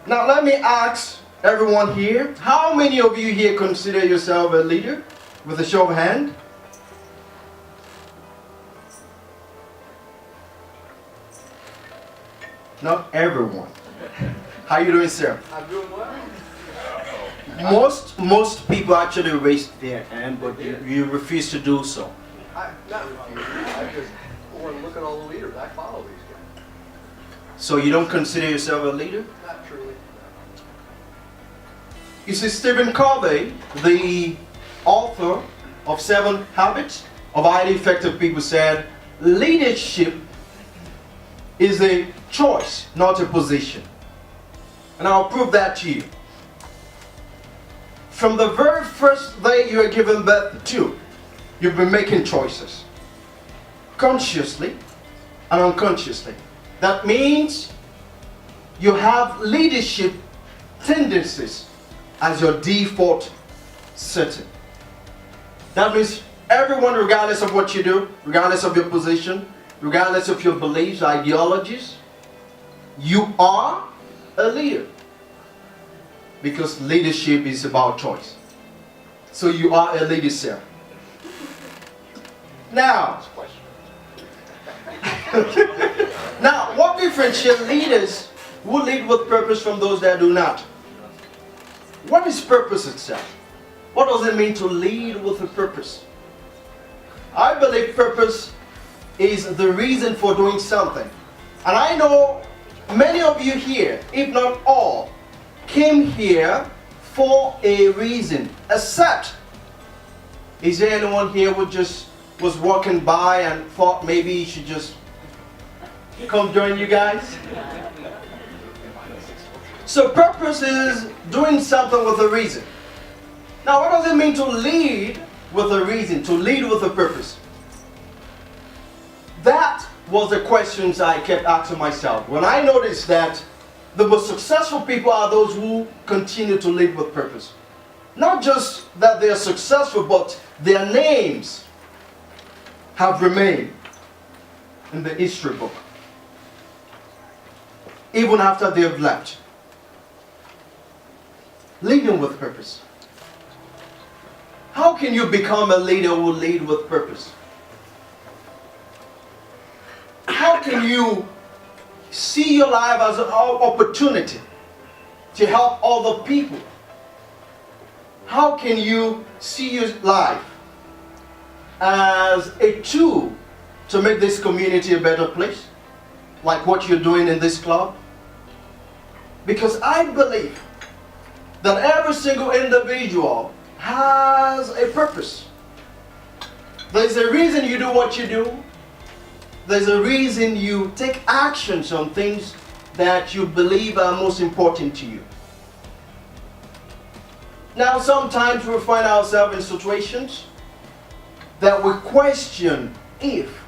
Now let me ask everyone here, how many of you here consider yourself a leader? With a show of hand. Not everyone. How you doing, sir? I'm doing well. Most people actually raise their hand, but you refuse to do so. I not refuse. I just want to look at all the leaders. I follow these guys. So you don't consider yourself a leader? Not truly. You see, Stephen Covey, the author of 7 Habits of Highly Effective People, said, leadership is a choice, not a position. And I'll prove that to you. From the very first day you are given birth to, you've been making choices. Consciously and unconsciously. That means you have leadership tendencies as your default setting. That means everyone, regardless of what you do, regardless of your position, regardless of your beliefs, ideologies, you are a leader. Because leadership is about choice. So you are a leader, sir. Now, now, what differentiates leaders who lead with purpose from those that do not? What is purpose itself? What does it mean to lead with a purpose? I believe purpose is the reason for doing something. And I know many of you here, if not all, came here for a reason. Except, is there anyone here who just was walking by and thought maybe he should just come join you guys? So purpose is doing something with a reason. Now what does it mean to lead with a reason, to lead with a purpose? That was the questions I kept asking myself. When I noticed that the most successful people are those who continue to lead with purpose. Not just that they are successful, but their names have remained in the history book. Even after they have left. Leading with purpose. How can you become a leader who lead with purpose? How can you see your life as an opportunity to help other people? How can you see your life as a tool to make this community a better place? Like what you're doing in this club? Because I believe that every single individual has a purpose. There's a reason you do what you do. There's a reason you take actions on things that you believe are most important to you. Now sometimes we find ourselves in situations that we question if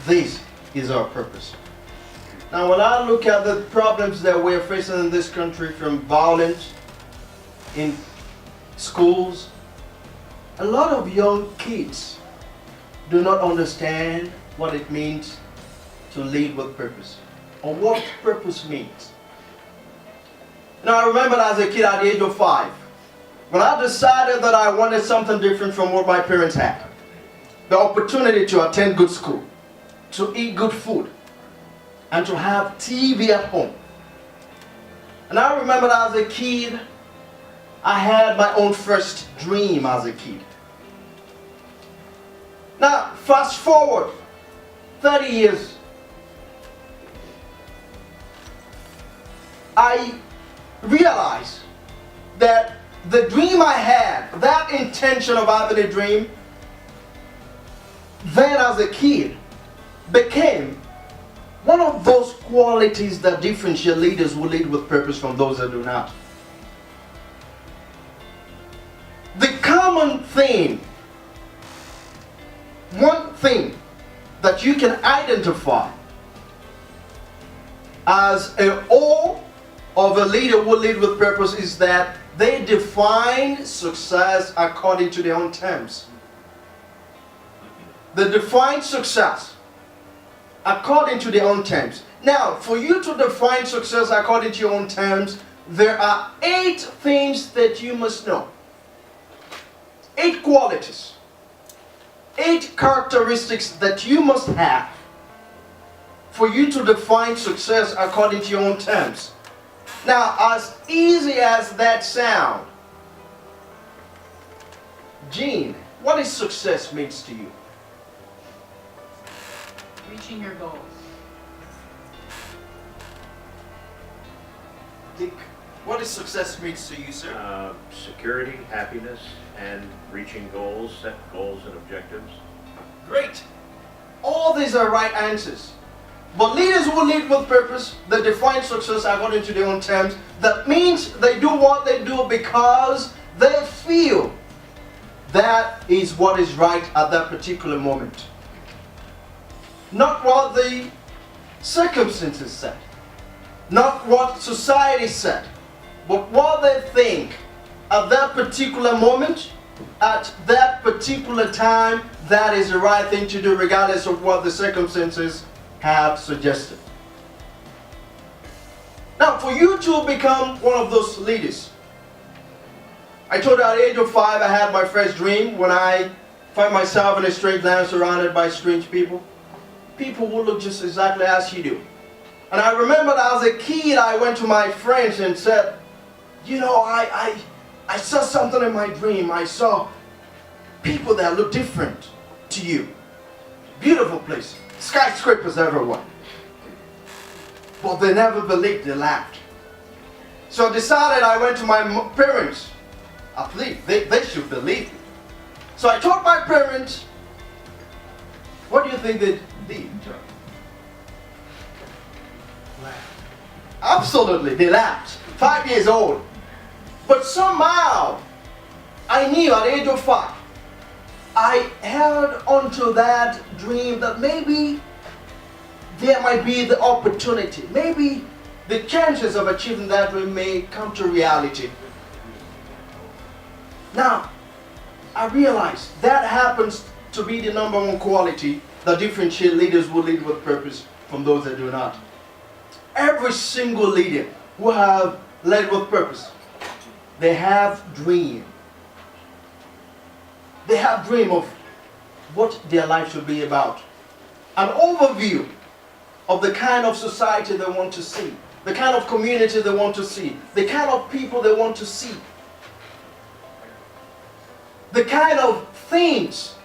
this is our purpose. Now when I look at the problems that we're facing in this country, from violence in schools, a lot of young kids do not understand what it means to lead with purpose, or what purpose means. Now I remember as a kid at the age of 5, when I decided that I wanted something different from what my parents had. The opportunity to attend good school, to eat good food, and to have TV at home. And I remember as a kid, I had my own first dream as a kid. Now fast forward 30 years, I realized that the dream I had, that intention of having a dream, then as a kid, became one of those qualities that differentiate leaders who lead with purpose from those that do not. The common thing, one thing that you can identify as a O of a leader who lead with purpose is that they define success according to their own terms. They define success according to their own terms. Now, for you to define success according to your own terms, there are 8 things that you must know. 8 qualities. 8 characteristics that you must have for you to define success according to your own terms. Now, as easy as that sounds, Jean, what is success means to you? Reaching your goals. Dick, what is success means to you, sir? Security, happiness, and reaching goals, set goals and objectives. Great. All these are right answers. But leaders who lead with purpose, they define success according to their own terms. That means they do what they do because they feel that is what is right at that particular moment. Not what the circumstances said. Not what society said. But what they think at that particular moment, at that particular time, that is the right thing to do regardless of what the circumstances have suggested. Now, for you to become one of those leaders, I told you at the age of 5 I had my first dream when I find myself in a strange land surrounded by strange people. People who look just exactly as you do. And I remember that as a kid I went to my friends and said, you know, I saw something in my dream. I saw people that look different to you. Beautiful place. Skyscrapers everywhere. But they never believed, they laughed. So I decided I went to my parents. At least they should believe me. So I told my parents, what do you think they did? Absolutely, they laughed. 5 years old. But somehow, I knew at the age of 5, I held onto that dream that maybe there might be the opportunity. Maybe the chances of achieving that dream may come to reality. Now, I realize that happens to be the number one quality that differentiates leaders who lead with purpose from those that do not. Every single leader who have led with purpose, they have dream. They have dream of what their life should be about. An overview of the kind of society they want to see, the kind of community they want to see, the kind of people they want to see, the kind of things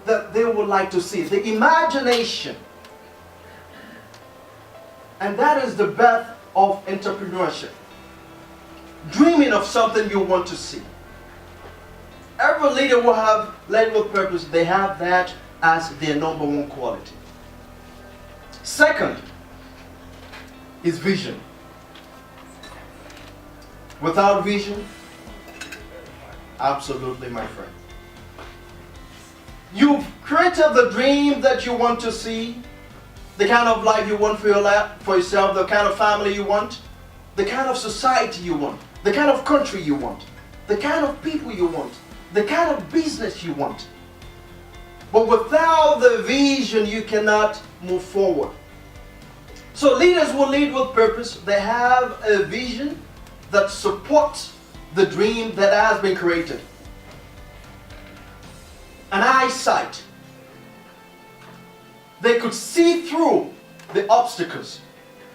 that they would like to see, the imagination. And that is the birth of entrepreneurship. Dreaming of something you want to see. Every leader will have led with purpose. They have that as their number one quality. Second is vision. Without vision, absolutely, my friend. You've created the dream that you want to see, the kind of life you want for yourself, the kind of family you want, the kind of society you want, the kind of country you want, the kind of people you want, the kind of business you want. But without the vision, you cannot move forward. So leaders will lead with purpose. They have a vision that supports the dream that has been created. An eyesight. They could see through the obstacles.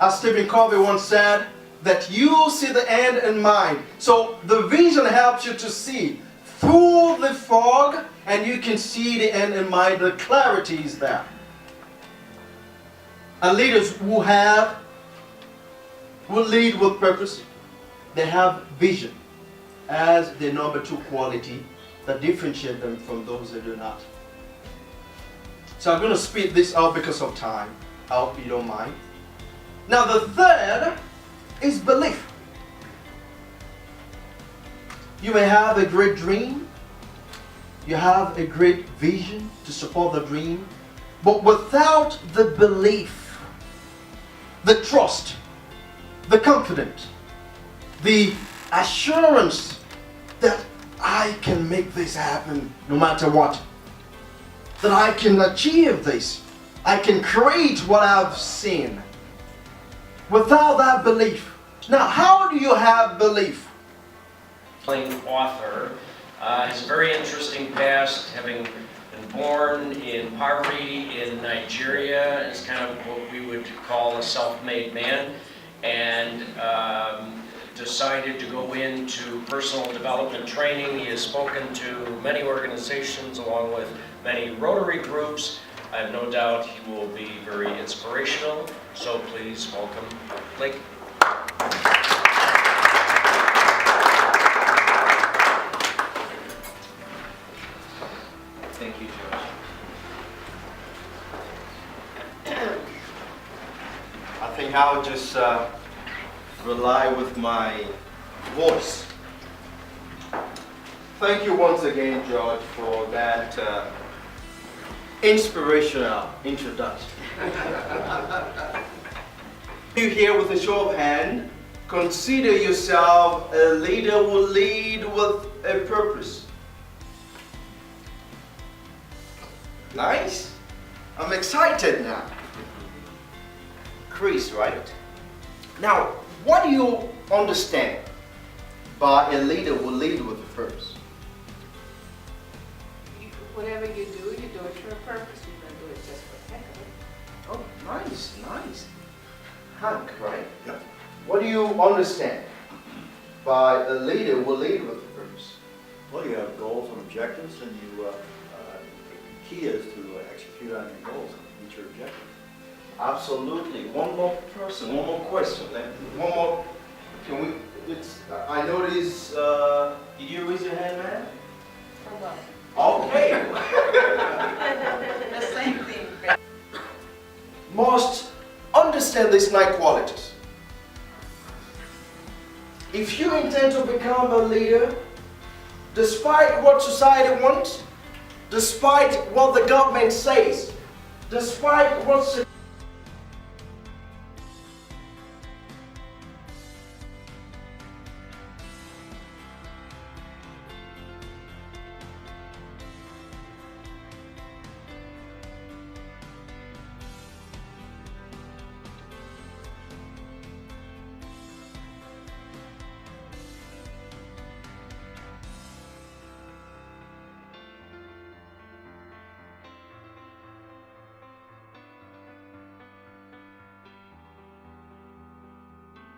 As Stephen Covey once said, that you see the end in mind. So the vision helps you to see through the fog, and you can see the end in mind. The clarity is there. And leaders who lead with purpose, they have vision as the number 2 quality that differentiate them from those that do not. So I'm going to speed this out because of time. I hope you don't mind. Now the third is belief. You may have a great dream. You have a great vision to support the dream. But without the belief, the trust, the confidence, the assurance that I can make this happen no matter what, that I can achieve this, I can create what I've seen, without that belief. Now, how do you have belief? Author has a very interesting past, having been born in poverty in Nigeria. Is kind of what we would call a self-made man, and decided to go into personal development training. He has spoken to many organizations along with many Rotary groups. I have no doubt he will be very inspirational, so please welcome Blake. Thank you, George. I think I'll just rely with my voice. Thank you once again, George, for that inspirational introduction. You here with a show of hand, consider yourself a leader who will lead with a purpose. Nice. I'm excited now. Chris, right? Now, what do you understand by a leader who will lead with a purpose? Whatever you do it for a purpose. You don't do it just for the heck of it. Oh, nice, nice. Hank, right? Yep. What do you understand by a leader who will lead with a purpose? Well, you have goals and objectives, and the key is to execute on your goals and meet your objectives. Absolutely. One more person, one more question. One more. Can we? I notice. Did you raise your hand, man? For what? Okay. The same thing. Must understand these 9 qualities. If you intend to become a leader, despite what society wants, despite what the government says, despite what